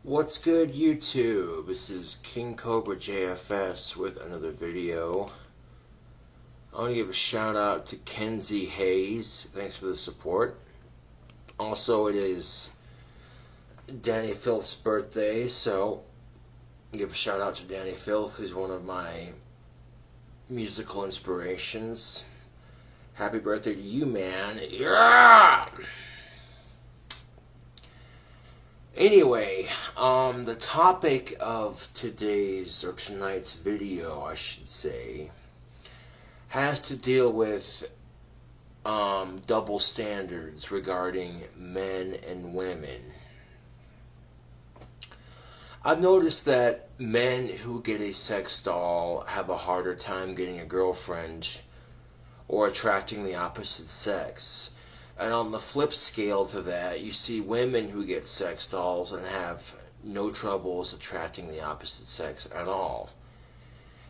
What's good, YouTube? This is KingCobraJFS with another video. I want to give a shout out to Kenzie Hayes. Thanks for the support. Also, it is Danny Filth's birthday, so give a shout out to Danny Filth, who's one of my musical inspirations. Happy birthday to you, man. Yeah! Anyway, the topic of tonight's video, I should say, has to deal with double standards regarding men and women. I've noticed that men who get a sex doll have a harder time getting a girlfriend or attracting the opposite sex. And on the flip scale to that, you see women who get sex dolls and have no troubles attracting the opposite sex at all.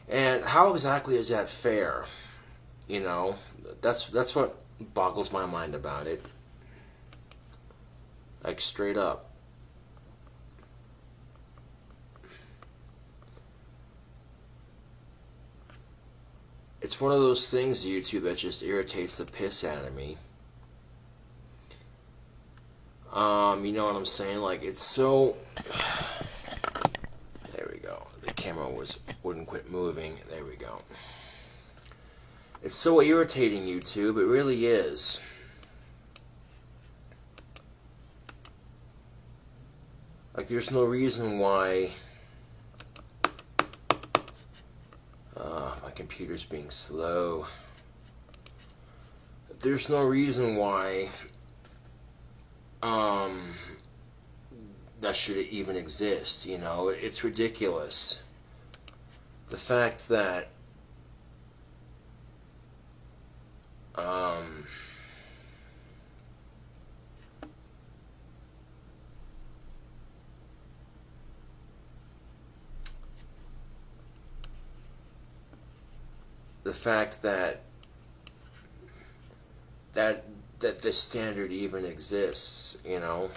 And how exactly is that fair? You know, that's what boggles my mind about it. Like, straight up. It's one of those things, YouTube, that just irritates the piss out of me. You know what I'm saying? Like, it's so... There we go. The camera wouldn't quit moving. There we go. It's so irritating, YouTube. It really is. Like, there's no reason why... my computer's being slow. There's no reason why... that should even exist, you know. It's ridiculous. The fact that that this standard even exists, you know.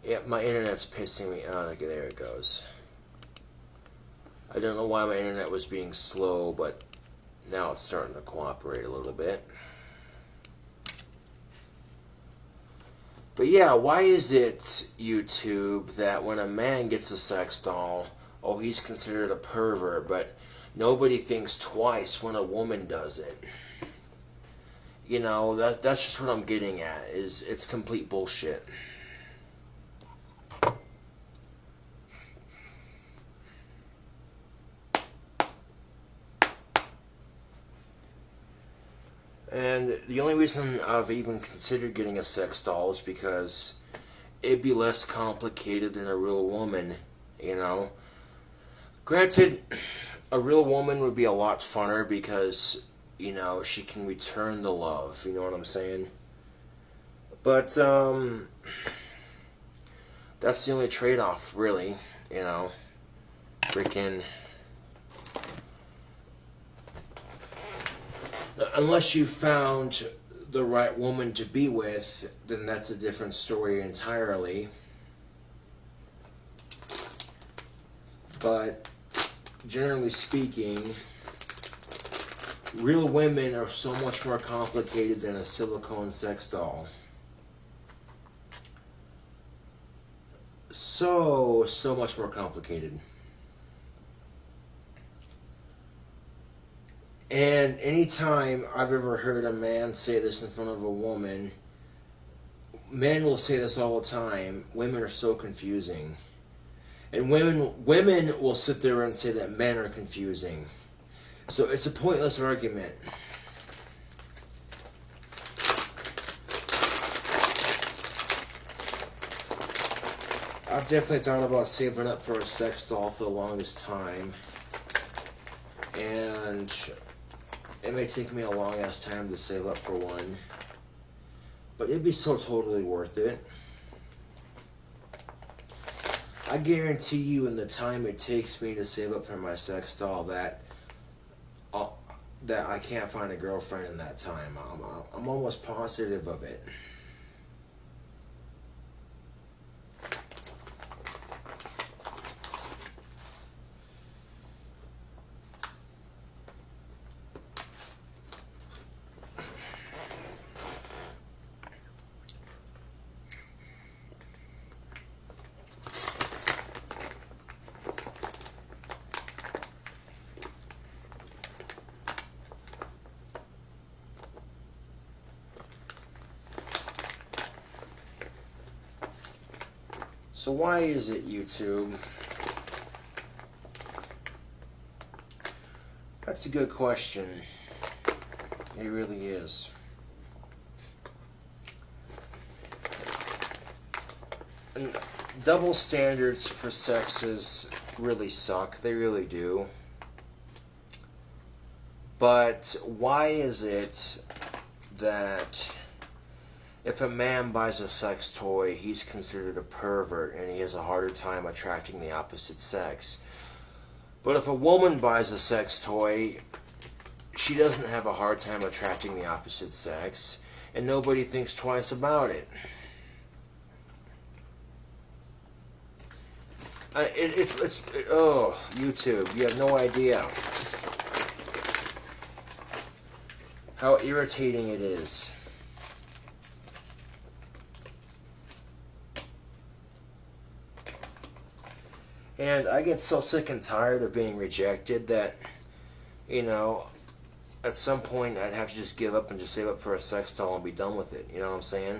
Yeah, my internet's pissing me. Oh, there it goes. I don't know why my internet was being slow, but now it's starting to cooperate a little bit. But yeah, why is it, YouTube, that when a man gets a sex doll, oh, he's considered a pervert, but nobody thinks twice when a woman does it? You know, that's just what I'm getting at, is it's complete bullshit. And the only reason I've even considered getting a sex doll is because it'd be less complicated than a real woman, you know. Granted, a real woman would be a lot funner because, you know, she can return the love, you know what I'm saying? But, that's the only trade-off, really, you know. Freaking... Unless you found the right woman to be with, then that's a different story entirely. But, generally speaking, real women are so much more complicated than a silicone sex doll. So much more complicated. And anytime I've ever heard a man say this in front of a woman, men will say this all the time, women are so confusing. And women will sit there and say that men are confusing. So it's a pointless argument. I've definitely thought about saving up for a sex doll for the longest time. And it may take me a long ass time to save up for one, but it'd be so totally worth it. I guarantee you, in the time it takes me to save up for my sex doll, that that I can't find a girlfriend in that time. I'm almost positive of it. So why is it, YouTube? That's a good question. It really is. And double standards for sexes really suck. They really do. But why is it that if a man buys a sex toy, he's considered a pervert and he has a harder time attracting the opposite sex? But if a woman buys a sex toy, she doesn't have a hard time attracting the opposite sex, and nobody thinks twice about it. Oh, YouTube, you have no idea how irritating it is. And I get so sick and tired of being rejected that, you know, at some point I'd have to just give up and just save up for a sex doll and be done with it. You know what I'm saying?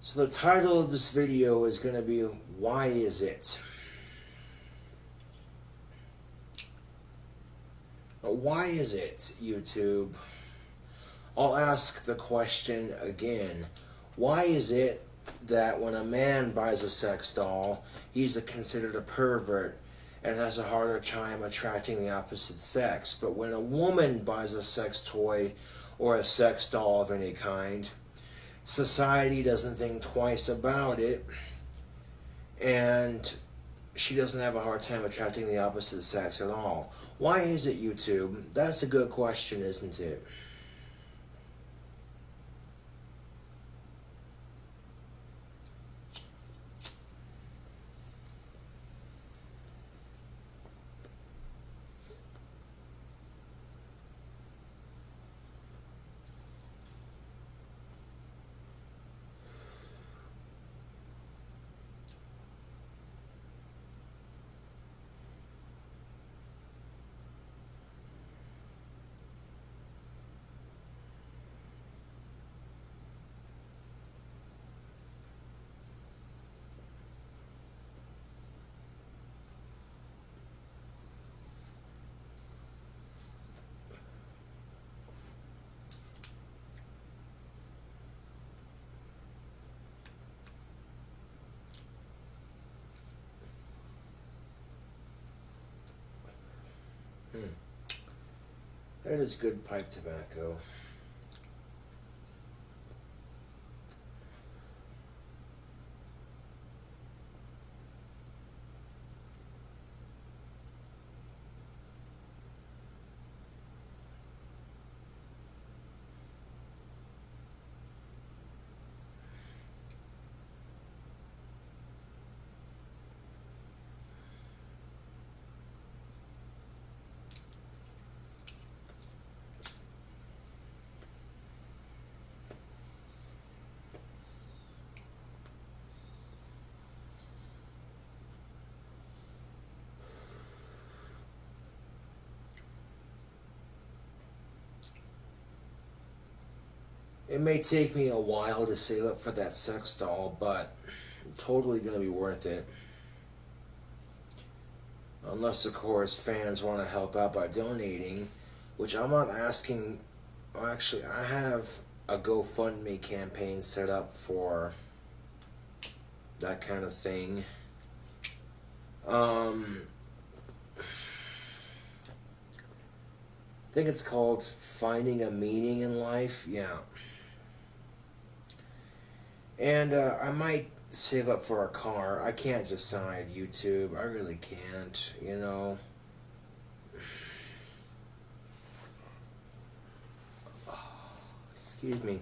So the title of this video is going to be, why is it? Why is it, YouTube? I'll ask the question again. Why is it that when a man buys a sex doll, he's considered a pervert and has a harder time attracting the opposite sex? But when a woman buys a sex toy or a sex doll of any kind, society doesn't think twice about it, and she doesn't have a hard time attracting the opposite sex at all. Why is it, YouTube? That's a good question, isn't it? That is good pipe tobacco. It may take me a while to save up for that sex doll, but totally going to be worth it. Unless, of course, fans want to help out by donating, which I'm not asking. Well, actually, I have a GoFundMe campaign set up for that kind of thing. I think it's called Finding a Meaning in Life. Yeah. And I might save up for a car. I can't decide, YouTube. I really can't, you know. Excuse me.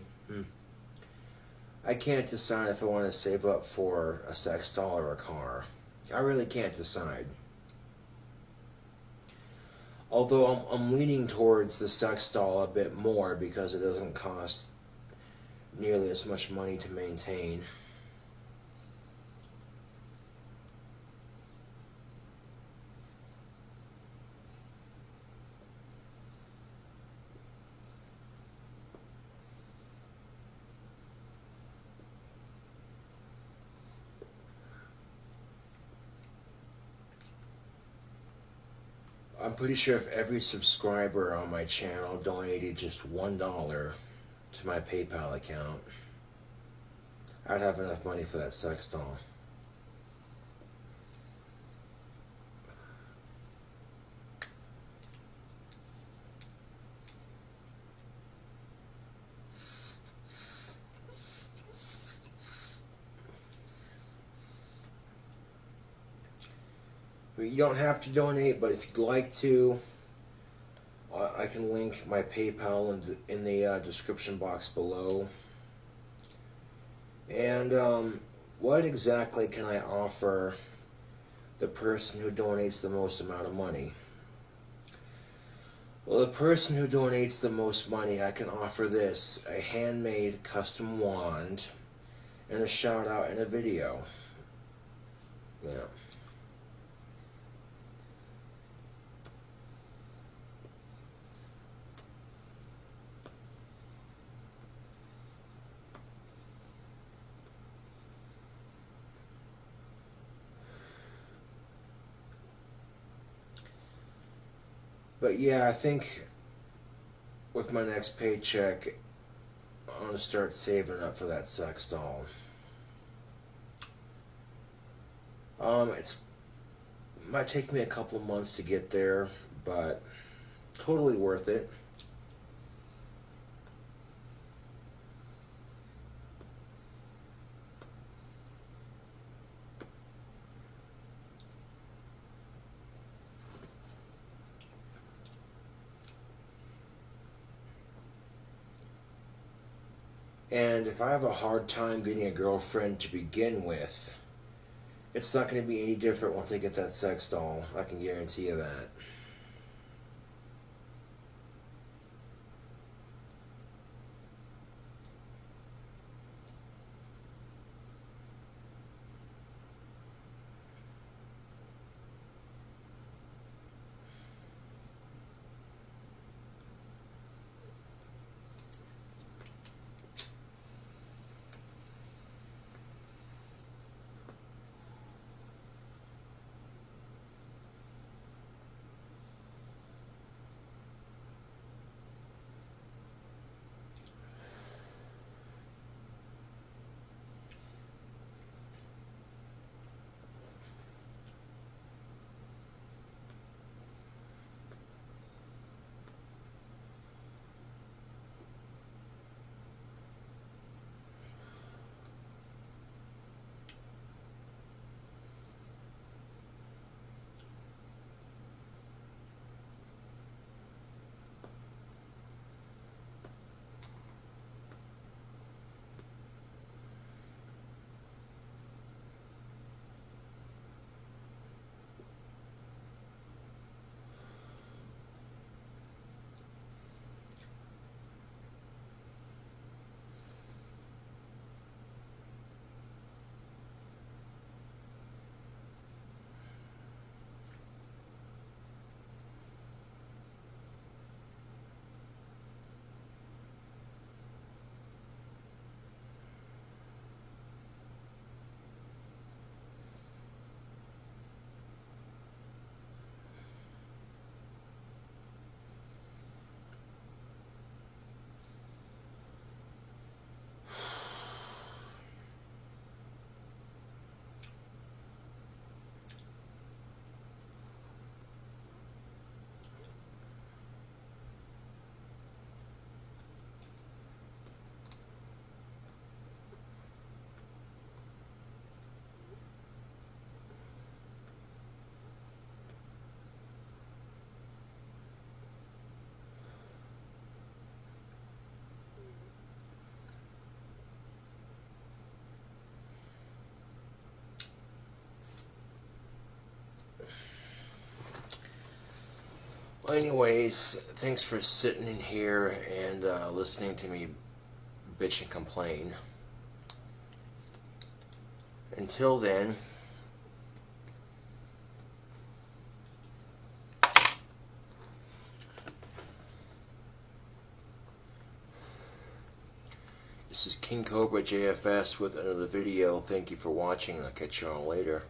I can't decide if I want to save up for a sex doll or a car. I really can't decide. Although I'm leaning towards the sex doll a bit more because it doesn't cost nearly as much money to maintain. I'm pretty sure if every subscriber on my channel donated just $1 to my PayPal account, I'd have enough money for that sex doll. You don't have to donate, but if you'd like to, I can link my PayPal in the description box below. And what exactly can I offer the person who donates the most amount of money? Well, the person who donates the most money, I can offer this: a handmade custom wand and a shout out in a video. Yeah. But yeah, I think with my next paycheck, I'm going to start saving up for that sex doll. It might take me a couple of months to get there, but totally worth it. And if I have a hard time getting a girlfriend to begin with, it's not going to be any different once I get that sex doll. I can guarantee you that. Well, anyways, thanks for sitting in here and listening to me bitch and complain. Until then, this is KingCobraJFS with another video. Thank you for watching. I'll catch you on later.